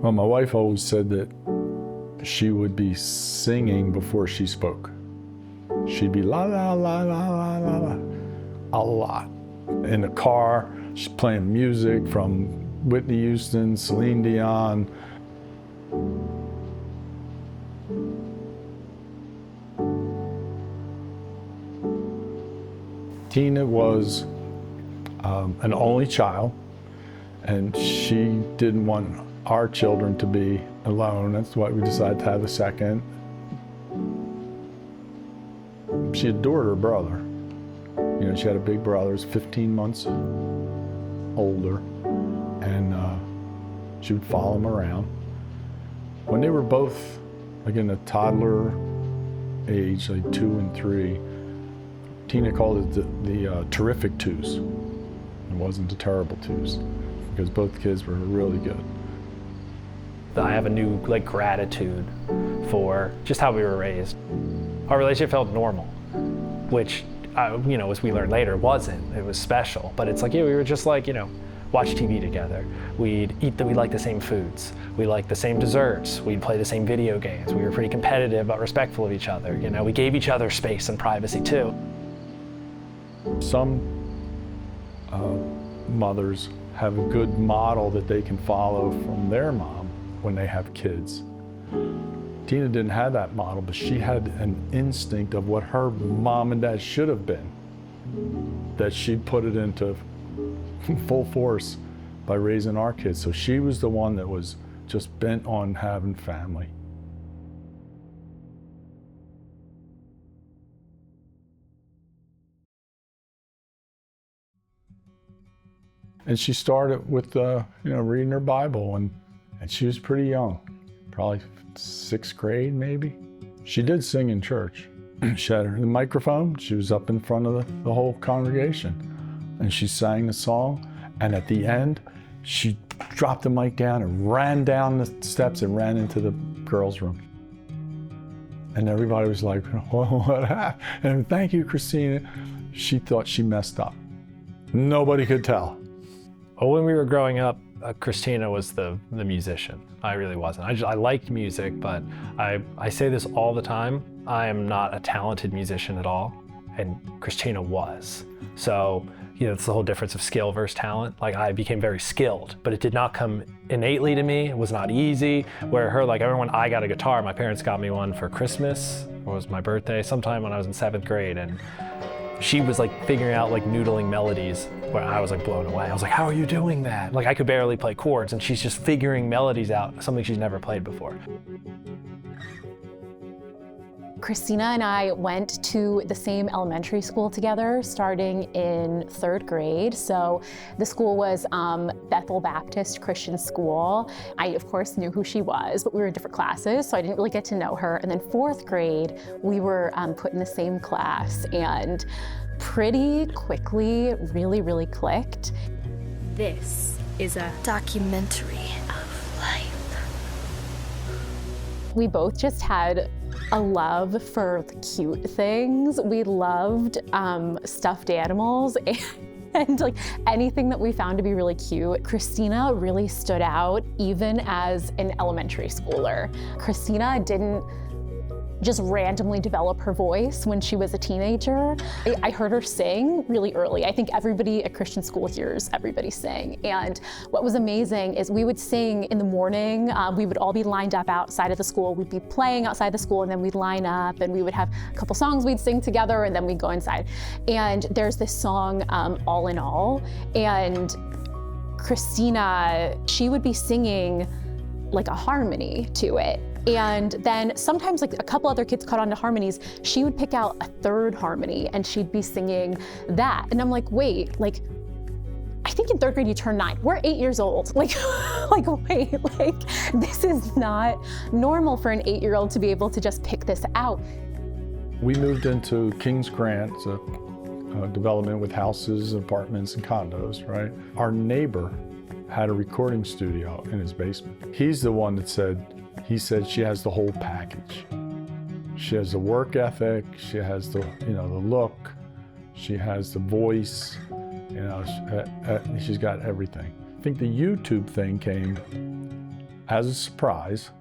Well, my wife always said that she would be singing before she spoke. She'd be la la la la la la la a lot. In the car, she's playing music from Whitney Houston, Celine Dion. Tina was an only child, and she didn't want our children to be alone. That's why we decided to have a second. She adored her brother. You know, she had a big brother, who's 15 months older, and she would follow him around. When they were both, like in the toddler age, like 2 and 3, Tina called it the terrific twos. It wasn't the terrible twos, because both kids were really good. I have a new gratitude for just how we were raised. Our relationship felt normal, which, as we learned later, wasn't. It was special, but it's we were just watch TV together. We'd like the same foods. We liked the same desserts. We'd play the same video games. We were pretty competitive but respectful of each other. We gave each other space and privacy too. Some mothers have a good model that they can follow from their mom when they have kids. Tina didn't have that model, but she had an instinct of what her mom and dad should have been, that she put it into full force by raising our kids. So she was the one that was just bent on having family. And she started with reading her Bible, and she was pretty young, probably 6th grade maybe. She did sing in church. She had the microphone, she was up in front of the whole congregation, and she sang the song, and at the end, she dropped the mic down and ran down the steps and ran into the girls' room. And everybody was like, well, what happened? And thank you, Christina. She thought she messed up. Nobody could tell. When we were growing up, Christina was the musician. I really wasn't. I liked music, but I say this all the time. I am not a talented musician at all, and Christina was. So, it's the whole difference of skill versus talent. I became very skilled, but it did not come innately to me. It was not easy. Where her, everyone, I got a guitar. My parents got me one for Christmas. It was my birthday sometime when I was in 7th grade, and she was figuring out noodling melodies where I was blown away. I was like, how are you doing that? I could barely play chords, and she's just figuring melodies out, something she's never played before. Christina and I went to the same elementary school together starting in 3rd grade. So the school was Bethel Baptist Christian School. I, of course, knew who she was, but we were in different classes, so I didn't really get to know her. And then 4th grade, we were put in the same class, and pretty quickly, really, really clicked. This is a documentary of life. We both just had a love for cute things. We loved stuffed animals and anything that we found to be really cute. Christina really stood out even as an elementary schooler. Christina didn't just randomly develop her voice when she was a teenager. I heard her sing really early. I think everybody at Christian school hears everybody sing. And what was amazing is we would sing in the morning. We would all be lined up outside of the school. We'd be playing outside the school, and then we'd line up, and we would have a couple songs we'd sing together, and then we'd go inside. And there's this song, All in All, and Christina, she would be singing a harmony to it. And then sometimes a couple other kids caught on to harmonies, she would pick out a 3rd harmony and she'd be singing that. And I'm like, wait, I think in 3rd grade you turn 9. We're 8 years old. Wait, this is not normal for an 8-year-old to be able to just pick this out. We moved into King's Grant, a development with houses, apartments, and condos, right? Our neighbor had a recording studio in his basement. He's the one that said she has the whole package. She has the work ethic, she has the look, she has the voice, she's got everything. I think the YouTube thing came as a surprise.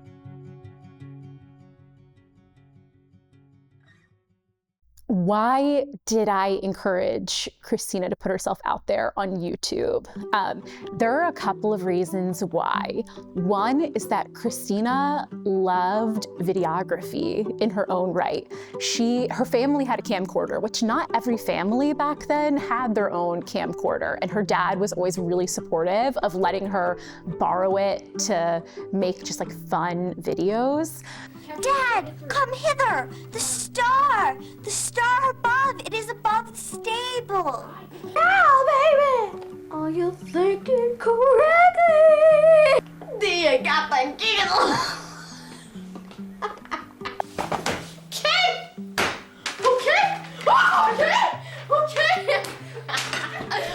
Why did I encourage Christina to put herself out there on YouTube? There are a couple of reasons why. One is that Christina loved videography in her own right. Her family had a camcorder, which not every family back then had their own camcorder, and her dad was always really supportive of letting her borrow it to make just like fun videos. Dad, come hither! The star above, it is above the stable. Now, baby! Are you thinking correctly? Do you got the giggle? Okay!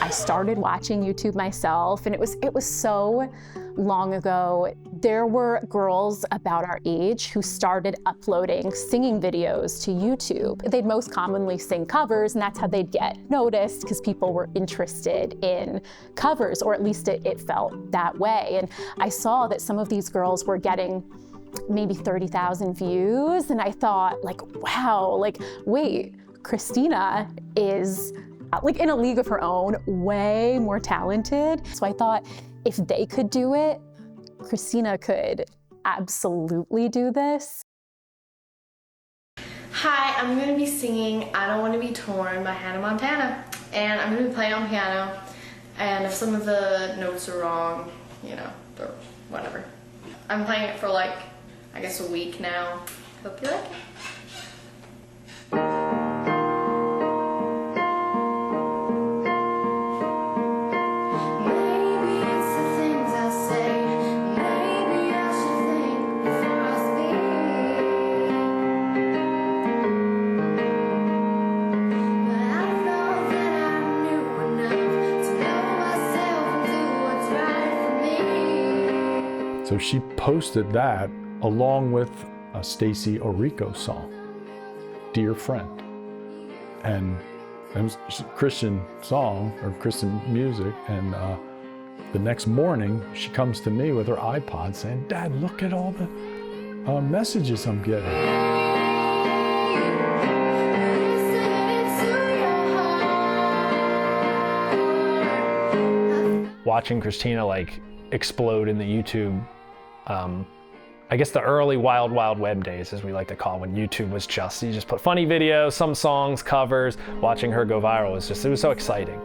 I started watching YouTube myself, and it was so long ago. There were girls about our age who started uploading singing videos to YouTube. They'd most commonly sing covers, and that's how they'd get noticed, because people were interested in covers, or at least it felt that way. And I saw that some of these girls were getting maybe 30,000 views, and I thought, like, wow, like, wait, Christina is like in a league of her own, way more talented. So I thought, if they could do it, Christina could absolutely do this. Hi, I'm going to be singing I Don't Want to Be Torn by Hannah Montana, and I'm going to be playing on piano, and if some of the notes are wrong, you know, or whatever. I'm playing it for like, I guess a week now. Hope you like it. So she posted that along with a Stacey Orico song, Dear Friend. And it was a Christian song, or Christian music, and the next morning she comes to me with her iPod saying, Dad, look at all the messages I'm getting. Watching Christina like explode in the YouTube, I guess the early wild web days, as we like to call, when YouTube was just, you just put funny videos, some songs, covers. Watching her go viral was just, it was so exciting.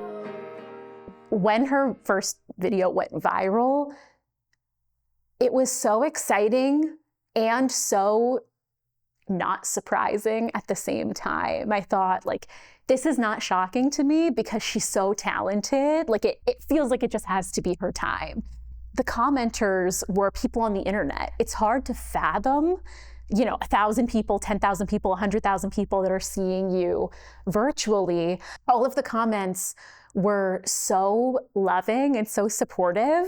When her first video went viral, it was so exciting and so not surprising at the same time. I thought, like, this is not shocking to me because she's so talented. Like, it feels like it just has to be her time. The commenters were people on the internet. It's hard to fathom, you know, 1,000 people, 10,000 people, 100,000 people that are seeing you virtually. All of the comments were so loving and so supportive.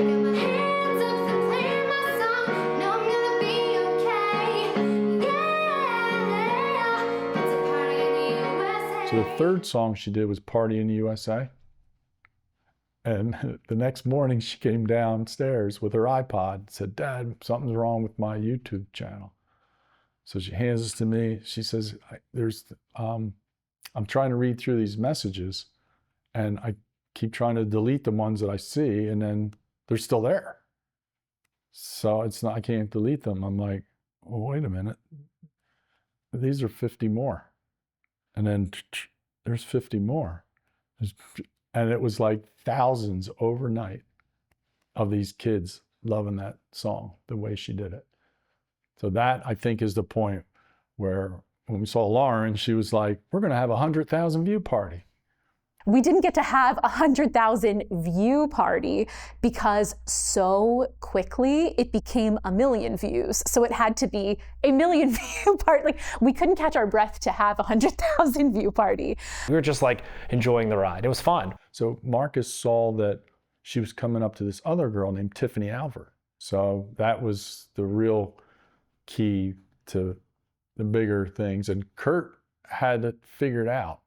So the third song she did was Party in the USA. And the next morning she came downstairs with her iPod and said, Dad, something's wrong with my YouTube channel. So she hands this to me. She says, I'm trying to read through these messages and I keep trying to delete the ones that I see, and then they're still there. So I can't delete them. I'm like, well, wait a minute. These are 50 more. And then there's 50 more. And it was like thousands overnight of these kids loving that song the way she did it. So that, I think, is the point where when we saw Lauren, she was like, we're going to have a 100,000 view party. We didn't get to have a 100,000 view party because so quickly it became 1 million views. So it had to be a 1 million view party. Like, we couldn't catch our breath to have a 100,000 view party. We were just like enjoying the ride. It was fun. So Marcus saw that she was coming up to this other girl named Tiffany Alver. So that was the real key to the bigger things. And Kurt had it figured out.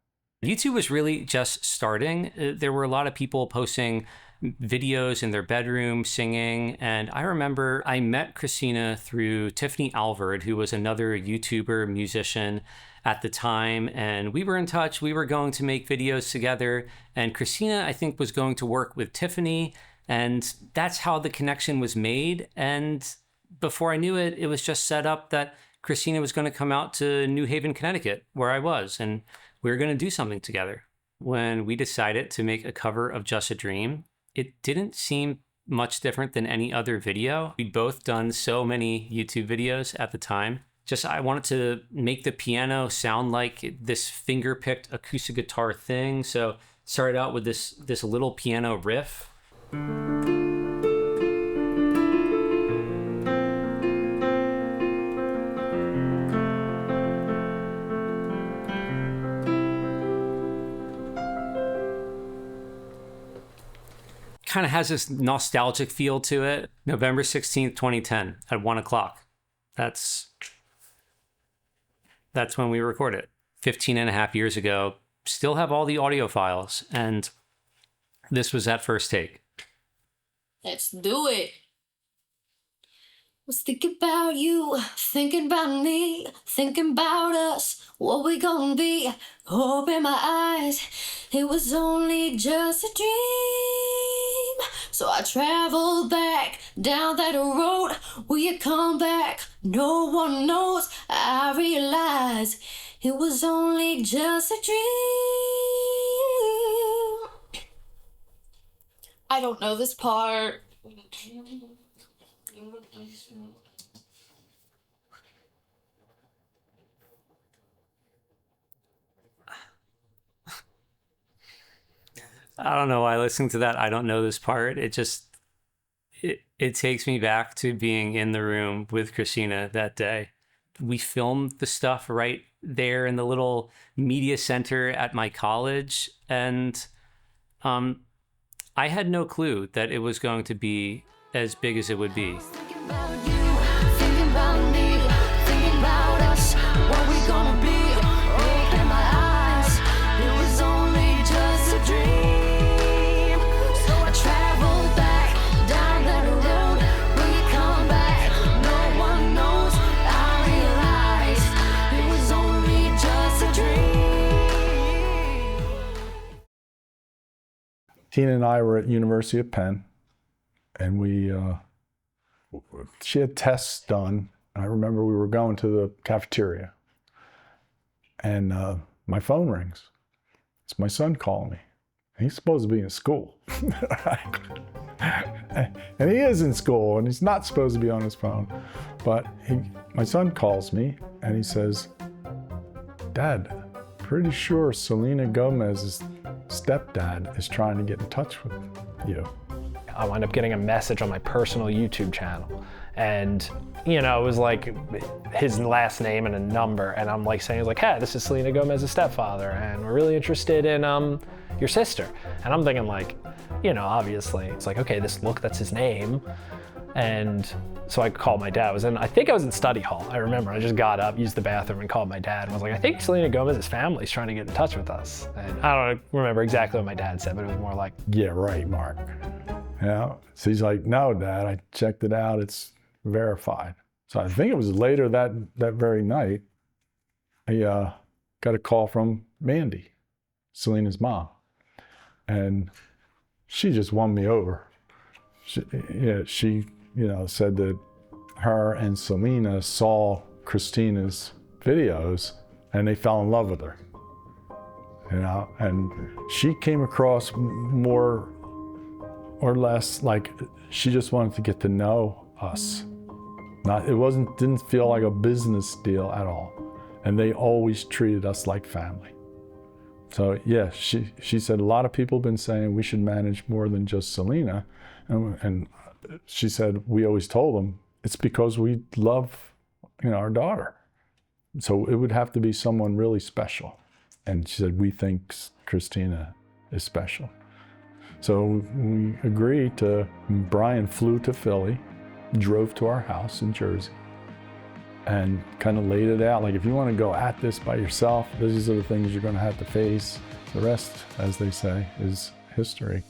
YouTube was really just starting. There were a lot of people posting videos in their bedroom singing. And I remember I met Christina through Tiffany Alvord, who was another YouTuber musician at the time. And we were in touch. We were going to make videos together. And Christina, I think, was going to work with Tiffany. And that's how the connection was made. And before I knew it, it was just set up that Christina was going to come out to New Haven, Connecticut, where I was. And we were going to do something together. When we decided to make a cover of Just a Dream, it didn't seem much different than any other video. We'd both done so many YouTube videos at the time. Just I wanted to make the piano sound like this finger-picked acoustic guitar thing. So started out with this little piano riff. Kind of has this nostalgic feel to it. November 16th, 2010 at 1 o'clock. That's when we recorded it. 15 and a half years ago. Still have all the audio files. And this was that first take. Let's do it. Was thinking about you, thinking about me, thinking about us, what we gonna be. Open my eyes, it was only just a dream. So I traveled back down that road. Will you come back? No one knows. I realize it was only just a dream. I don't know this part. I don't know why listening to that, I don't know this part. It takes me back to being in the room with Christina that day. We filmed the stuff right there in the little media center at my college. And I had no clue that it was going to be as big as it would be. Thinking about you, thinking about me, thinking about us, what we gonna be. Open my eyes, it was only just a dream. So I traveled back down that road. Will you come back? No one knows. I realized it was only just a dream. Tina and I were at University of Penn, and she had tests done. I remember we were going to the cafeteria, and my phone rings. It's my son calling me. He's supposed to be in school. And he is in school, and he's not supposed to be on his phone. But my son calls me, and he says, "Dad, pretty sure Selena Gomez's stepdad is trying to get in touch with you." I wound up getting a message on my personal YouTube channel, and it was like his last name and a number, and I'm like saying, "Hey, this is Selena Gomez's stepfather, and we're really interested in your sister." And I'm thinking obviously it's like, okay, that's his name. And so I called my dad. I think I was in study hall. I remember I just got up, used the bathroom, and called my dad and was like, "I think Selena Gomez's family's trying to get in touch with us." And I don't remember exactly what my dad said, but it was more like, "Yeah, right, Mark." So he's like, "No, Dad, I checked it out. It's verified." So I think it was later that very night, I got a call from Mandy, Selena's mom. And she just won me over. She said that her and Selena saw Christina's videos and they fell in love with her. And she came across more or less like she just wanted to get to know us. Didn't feel like a business deal at all. And they always treated us like family. So yeah, she said a lot of people have been saying we should manage more than just Selena. And she said, we always told them it's because we love our daughter. So it would have to be someone really special. And she said, we think Christina is special. So we agreed Brian flew to Philly, drove to our house in Jersey. and kind of laid it out. Like, if you want to go at this by yourself, these are the things you're going to have to face. The rest, as they say, is history.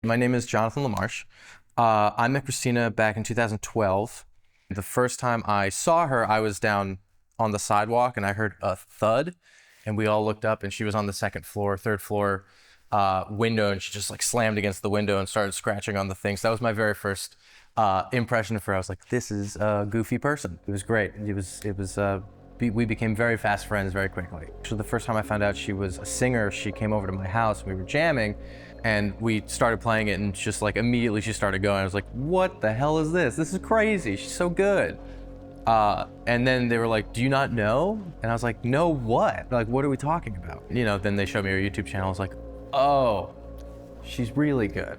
My name is Jonathan LaMarche. I met Christina back in 2012. The first time I saw her, I was down on the sidewalk and I heard a thud, and we all looked up and she was on the third floor window, and she just like slammed against the window and started scratching on the things. That was my very first impression of her. I was like, this is a goofy person. It was great. We became very fast friends very quickly. So the first time I found out she was a singer, she came over to my house and we were jamming, and we started playing it, and just like immediately she started going. I was like, what the hell is this? This is crazy. She's so good. And then they were like, do you not know? And I was like, no, what? Like, what are we talking about? You know, then they showed me her YouTube channel. I was like, oh, she's really good.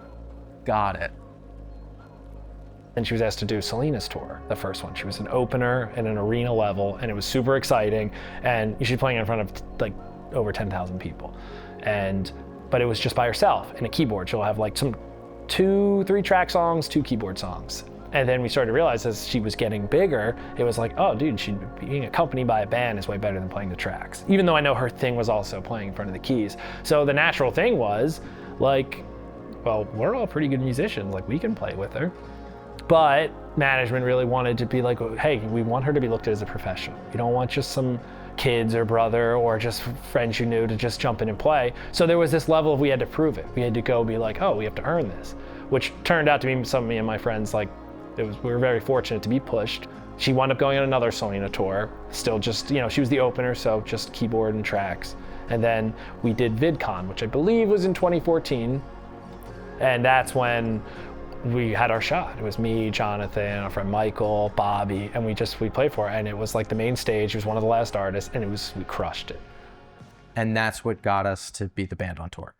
Got it. And she was asked to do Selena's tour, the first one. She was an opener at an arena level, and it was super exciting. And she's playing in front of like over 10,000 people. But it was just by herself and a keyboard. She'll have like some 2-3 track songs, 2 keyboard songs. And then we started to realize as she was getting bigger, it was like, oh dude, being accompanied by a band is way better than playing the tracks. Even though I know her thing was also playing in front of the keys. So the natural thing was like, well, we're all pretty good musicians, like we can play with her. But management really wanted to be like, hey, we want her to be looked at as a professional. We don't want just some kids or brother or just friends you knew to just jump in and play. So there was this level of we had to prove it. We had to go be like, oh, we have to earn this, which turned out to be some of me and my friends, like we were very fortunate to be pushed. She wound up going on another Selena tour, still just, you know, she was the opener, so just keyboard and tracks. And then we did VidCon, which I believe was in 2014. And that's when we had our shot. It was me, Jonathan, our friend Michael, Bobby, and we played for it. And it was like the main stage. It was one of the last artists, and we crushed it. And that's what got us to be the band on tour.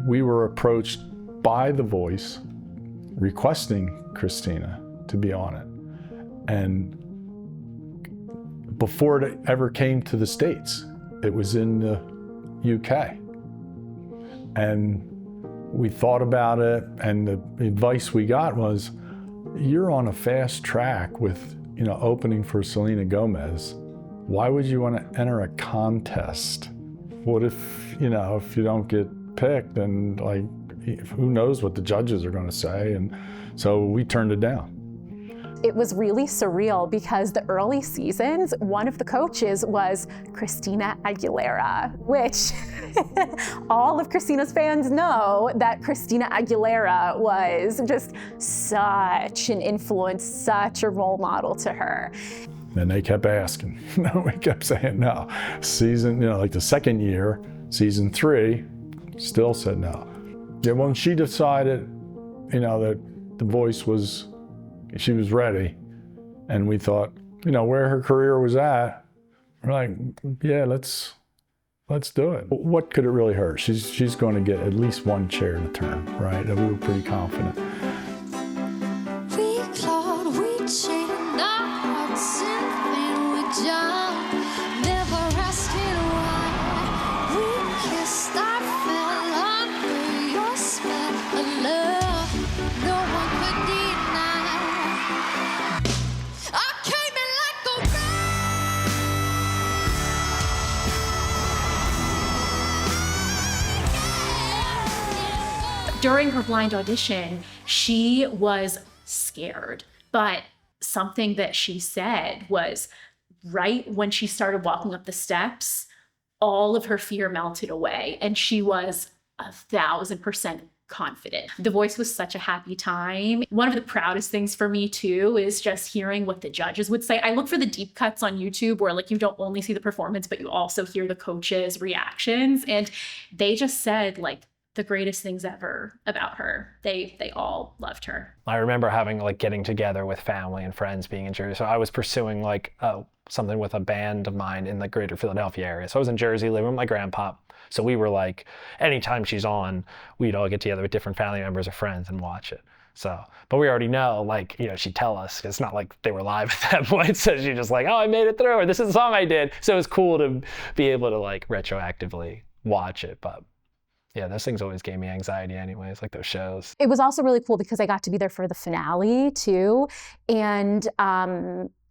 We were approached by The Voice requesting Christina to be on it. And before it ever came to the States, it was in the UK. And we thought about it, and the advice we got was, you're on a fast track with, you know, opening for Selena Gomez. Why would you want to enter a contest? What if, you know, if you don't get picked, and like, who knows what the judges are going to say? And so we turned it down. It was really surreal because the early seasons, one of the coaches was Christina Aguilera, which all of Christina's fans know that Christina Aguilera was just such an influence, such a role model to her. And they kept asking. We kept saying no. Season, you know, like the second year, season 3, still said no. Yeah, when she decided, you know, that The Voice was, she was ready, and we thought, you know, where her career was at, we're like, yeah, let's do it. What could it really hurt? She's going to get at least one chair to turn, right? And we were pretty confident. We clawed, we chained our hearts in vain. We jumped, never asking why. We kissed, I fell under your spell. A love no one could deny. I came in like a wreck. During her blind audition, she was scared, but something that she said was right when she started walking up the steps, all of her fear melted away, and she was 1,000% confident. The Voice was such a happy time. One of the proudest things for me too is just hearing what the judges would say. I look for the deep cuts on YouTube where like you don't only see the performance, but you also hear the coaches' reactions. And they just said like the greatest things ever about her. They all loved her. I remember having like getting together with family and friends being in Jersey. So I was pursuing like something with a band of mine in the greater Philadelphia area. So I was in Jersey living with my grandpa. So we were like, anytime she's on, we'd all get together with different family members or friends and watch it. So, but we already know, like, you know, she'd tell us. It's not like they were live at that point. So she just like, oh, I made it through, or this is the song I did. So it was cool to be able to like retroactively watch it. But yeah, those things always gave me anxiety anyways, like those shows. It was also really cool because I got to be there for the finale too. And,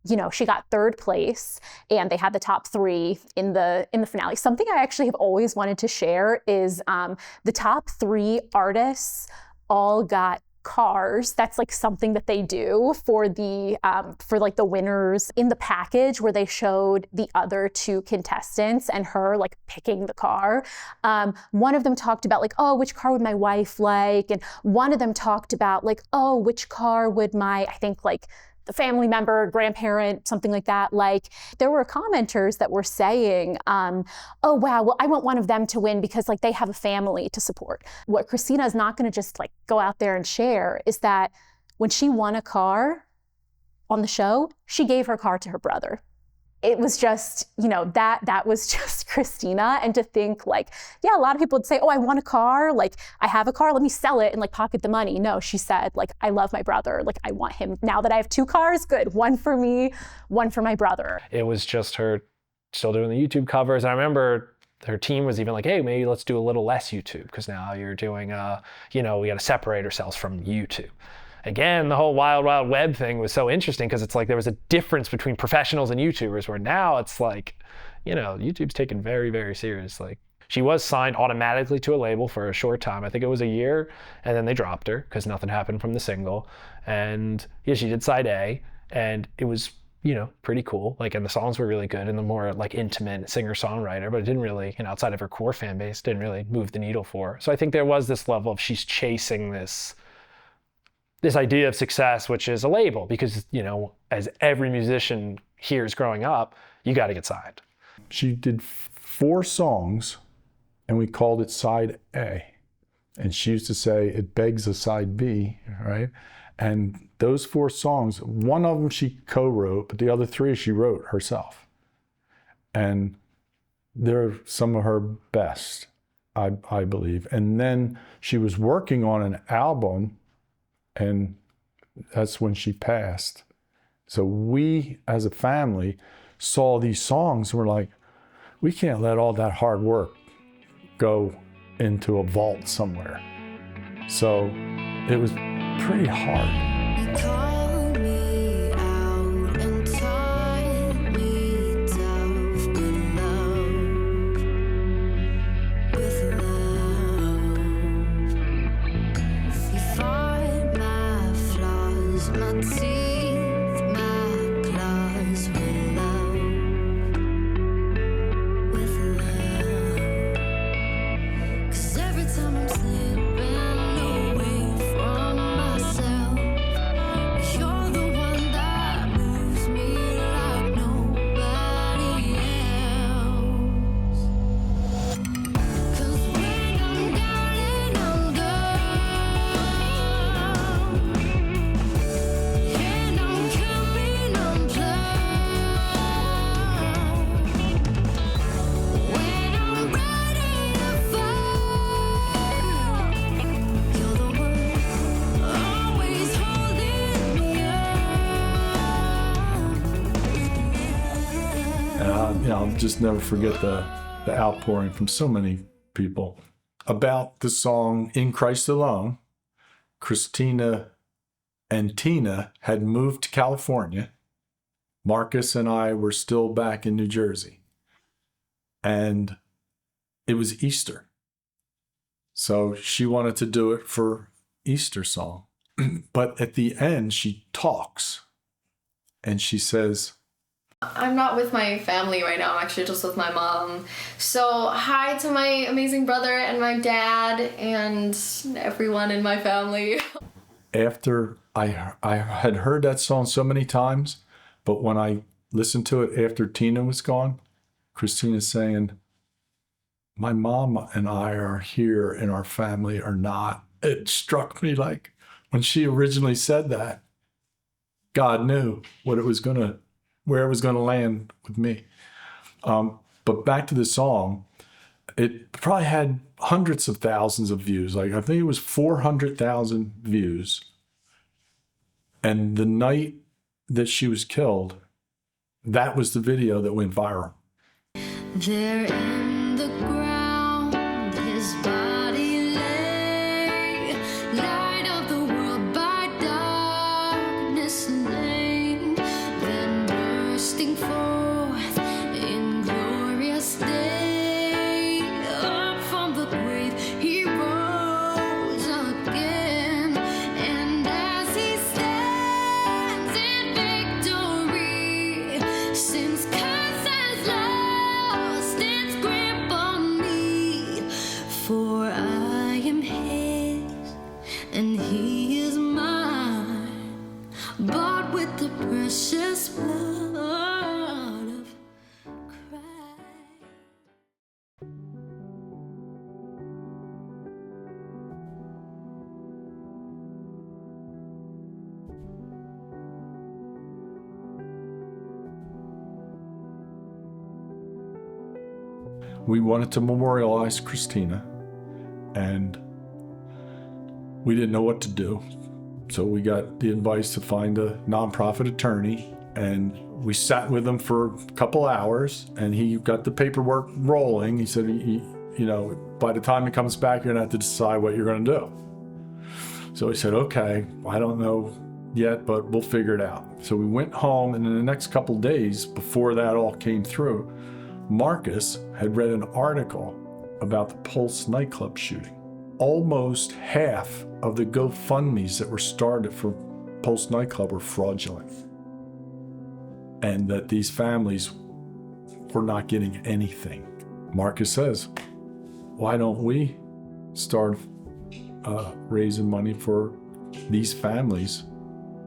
you know, she got third place and they had the top 3 in the finale. Something I actually have always wanted to share is the top 3 artists all got cars. That's like something that they do for the for like the winners in the package where they showed the other 2 contestants and her like picking the car. One of them talked about like, oh, which car would my wife like? And one of them talked about like, oh, which car would my, I think like the family member, grandparent, something like that. Like there were commenters that were saying, oh, wow, well, I want one of them to win because like they have a family to support. What Christina is not going to just like go out there and share is that when she won a car on the show, she gave her car to her brother. It was just, you know, that was just Christina. And to think like, yeah, a lot of people would say, oh, I want a car. Like I have a car, let me sell it and like pocket the money. No, she said like, I love my brother. Like I want him. Now that I have 2 cars, good. One for me, one for my brother. It was just her still doing the YouTube covers. And I remember her team was even like, hey, maybe let's do a little less YouTube because now you're doing, you know, we got to separate ourselves from YouTube. Again, the whole Wild Wild Web thing was so interesting because it's like there was a difference between professionals and YouTubers where now it's like, you know, YouTube's taken very, very serious. Like she was signed automatically to a label for a short time. I think it was a year, and then they dropped her because nothing happened from the single. And yeah, she did side A, and it was, you know, pretty cool. Like, and the songs were really good and the more like intimate singer-songwriter, but it didn't really, you know, outside of her core fan base, didn't really move the needle for her. So I think there was this level of she's chasing this idea of success, which is a label, because, you know, as every musician hears growing up, you got to get signed. She did 4 songs and we called it side A. And she used to say, it begs a side B, right? And those 4 songs, one of them she co-wrote, but the other 3 she wrote herself. And they're some of her best, I believe. And then she was working on an album, and that's when she passed. So we, as a family, saw these songs and we're like, we can't let all that hard work go into a vault somewhere. So it was pretty hard. You called me out and taught me tough with love. You fought my flaws, my teeth, my claws with love. Cause every time I'm slipping away from myself, you're the one that moves me like nobody else. Cause when I'm down and I'm down, and I'm coming unplugged, when I'm ready to fall, you're the one always holding me up. And I'll just never forget the outpouring from so many people about the song In Christ Alone. Christina and Tina had moved to California. Marcus and I were still back in New Jersey. And it was Easter. So she wanted to do it for Easter song. But at the end, she talks and she says, I'm not with my family right now. I'm actually just with my mom. So hi to my amazing brother and my dad and everyone in my family. After I had heard that song so many times, but when I listened to it after Tina was gone, Christina's saying, my mom and I are here and our family are not. It struck me like when she originally said that, God knew where it was gonna land with me. But back to the song, it probably had hundreds of thousands of views. Like I think it was 400,000 views. And the night that she was killed, that was the video that went viral. There in the ground, his body lay, light of the world by darkness slain, then bursting forth in glorious day, up from the grave he rose again, and as he stands in victory, since curse has lost its grip on me, for I am his and he is mine, bought with the precious blood of Christ. We wanted to memorialize Christina, and we didn't know what to do. So we got the advice to find a nonprofit attorney, and we sat with him for a couple hours, and he got the paperwork rolling. He said, by the time he comes back, you're gonna have to decide what you're gonna do. So he said, okay, I don't know yet, but we'll figure it out. So we went home, and in the next couple days, before that all came through, Marcus had read an article about the Pulse nightclub shooting. Almost half of the GoFundMes that were started for Pulse nightclub were fraudulent, and that these families were not getting anything. Marcus says, why don't we start raising money for these families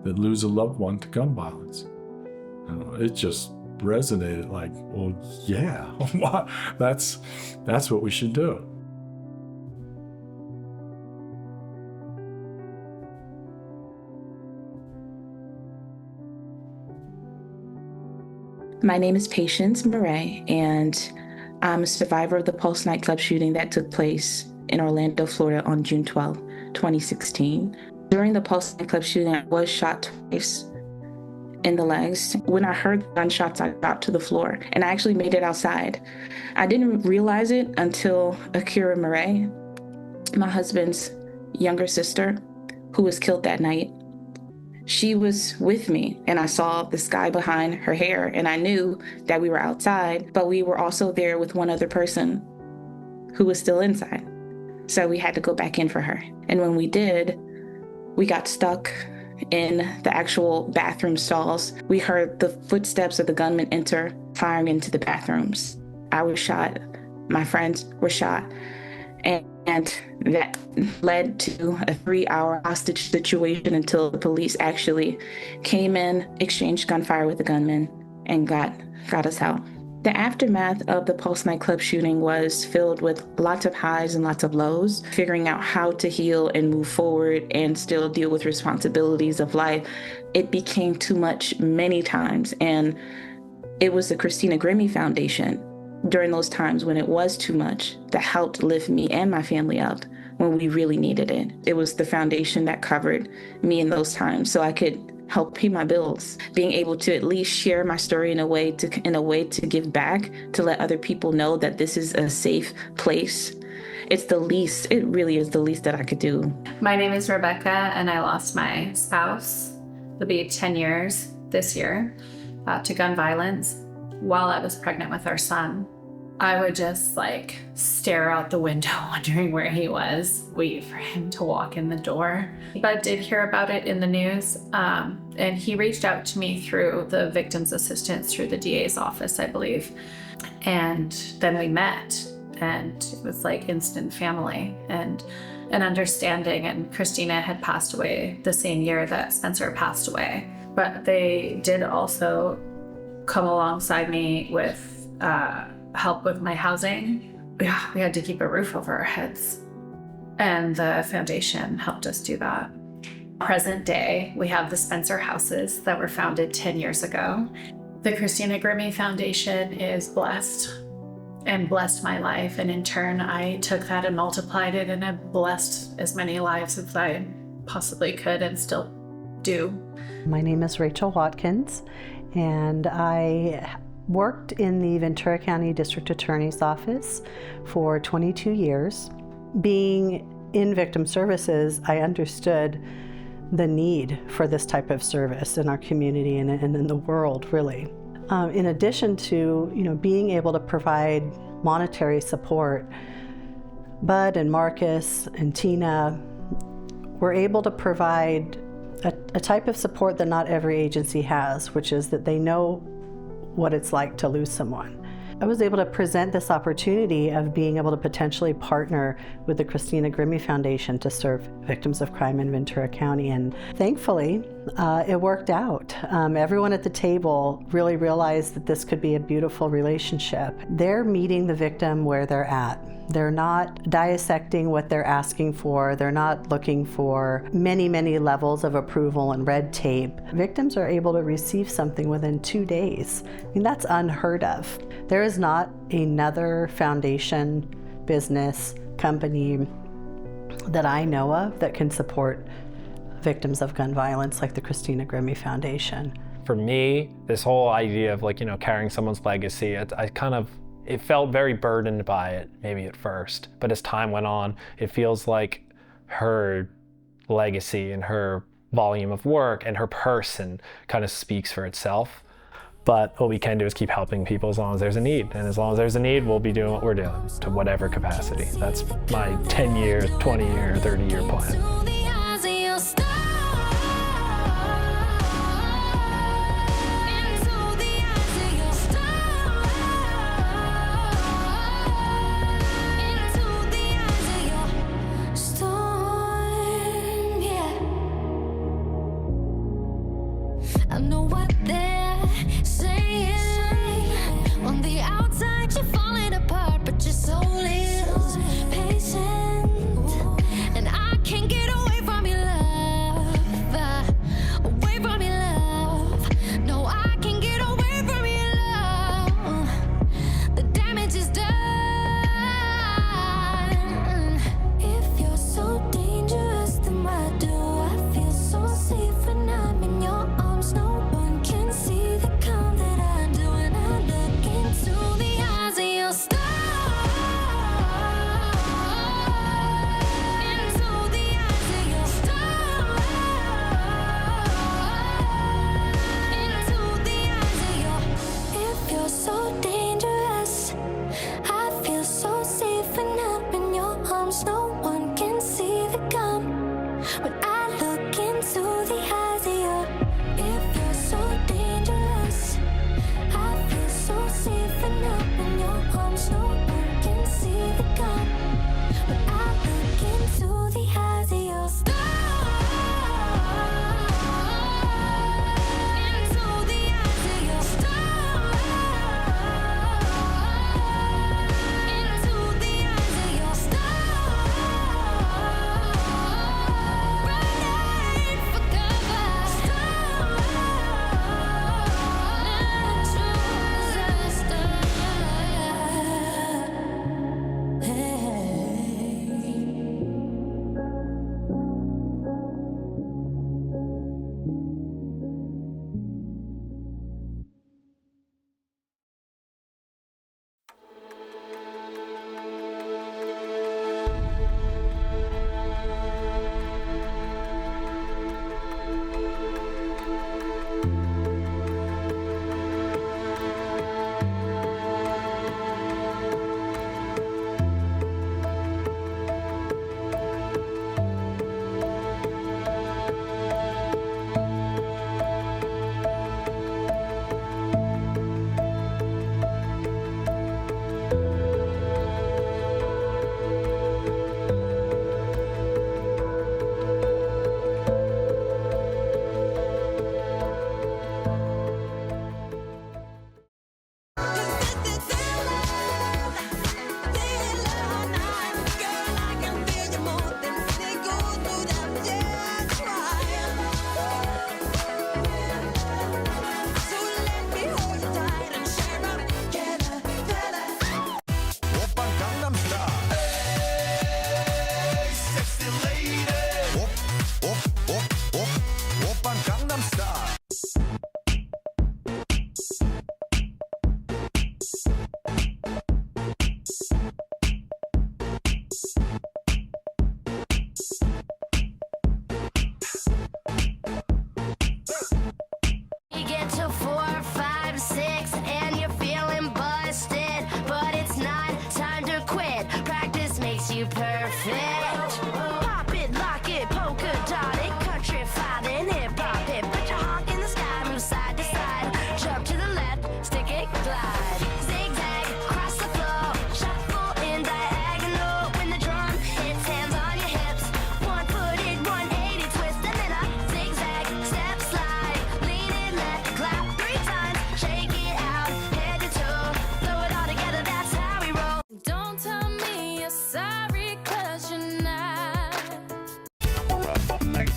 that lose a loved one to gun violence? And it just resonated like, well, yeah, that's what we should do. My name is Patience Murray, and I'm a survivor of the Pulse nightclub shooting that took place in Orlando, Florida on June 12, 2016. During the Pulse nightclub shooting, I was shot twice in the legs. When I heard gunshots, I dropped to the floor, and I actually made it outside. I didn't realize it until Akira Murray, my husband's younger sister, who was killed that night. She was with me, and I saw the sky behind her hair, and I knew that we were outside, but we were also there with one other person who was still inside. So we had to go back in for her. And when we did, we got stuck in the actual bathroom stalls. We heard the footsteps of the gunman enter, firing into the bathrooms. I was shot, my friends were shot, and that led to a 3-hour hostage situation until the police actually came in, exchanged gunfire with the gunman, and got us out. The aftermath of the Pulse nightclub shooting was filled with lots of highs and lots of lows, figuring out how to heal and move forward and still deal with responsibilities of life. It became too much many times, and it was the Christina Grimmie Foundation during those times when it was too much that helped lift me and my family up when we really needed it. It was the foundation that covered me in those times so I could help pay my bills. Being able to at least share my story in a way to give back, to let other people know that this is a safe place. It really is the least that I could do. My name is Rebecca, and I lost my spouse. It'll be 10 years this year to gun violence while I was pregnant with our son. I would just like stare out the window wondering where he was, wait for him to walk in the door. But I did hear about it in the news, and he reached out to me through the victim's assistance through the DA's office, I believe. And then we met, and it was like instant family and an understanding. And Christina had passed away the same year that Spencer passed away. But they did also come alongside me with help with my housing. Yeah, we had to keep a roof over our heads, and the foundation helped us do that. Present day, we have the Spencer houses that were founded 10 years ago. The Christina Grimmie Foundation is blessed and blessed my life, and in turn I took that and multiplied it and have blessed as many lives as I possibly could and still do. My name is Rachel Watkins, and I worked in the Ventura County District Attorney's Office for 22 years. Being in victim services, I understood the need for this type of service in our community and in the world, really. In addition to, being able to provide monetary support, Bud and Marcus and Tina were able to provide a type of support that not every agency has, which is that they know what it's like to lose someone. I was able to present this opportunity of being able to potentially partner with the Christina Grimmie Foundation to serve victims of crime in Ventura County, and thankfully it worked out. Everyone at the table really realized that this could be a beautiful relationship. They're meeting the victim where they're at. They're not dissecting what they're asking for. They're not looking for many, many levels of approval and red tape. Victims are able to receive something within 2 days. I mean, that's unheard of. There is not another foundation, business, company that I know of that can support victims of gun violence like the Christina Grimmie Foundation. For me, this whole idea of carrying someone's legacy, it felt very burdened by it, maybe at first. But as time went on, it feels like her legacy and her volume of work and her person kind of speaks for itself. But what we can do is keep helping people as long as there's a need. And as long as there's a need, we'll be doing what we're doing to whatever capacity. That's my 10-year, 20-year, 30-year plan. I know what they're saying. On the outside, you're falling apart, but your soul is patient. And I can't get away from your love. Away from your love. No, I can't get away from your love. The damage is done. If you're so dangerous, then why do I feel so safe when I'm in your arms? No one can see the calm that I do when I look into the eyes of your star. Into the eyes of your star. Into the eyes of your. If you're so dangerous, I feel so safe when I'm in your arms. No one can see the calm when I look into the eyes of your. If you're so dangerous, I feel so safe and up in your arms. No one can see the calm when I look into the eyes of your star. Into the eyes of your star. Into the eyes of your star. Running for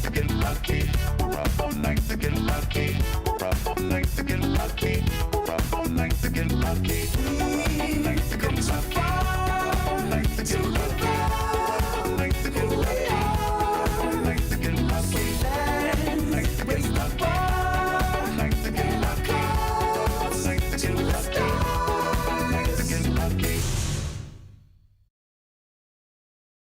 to get lucky. We're up all night to get lucky. We're up all night to get lucky. We're up all night to get lucky. We're up all night to get lucky. We're up all night to get lucky.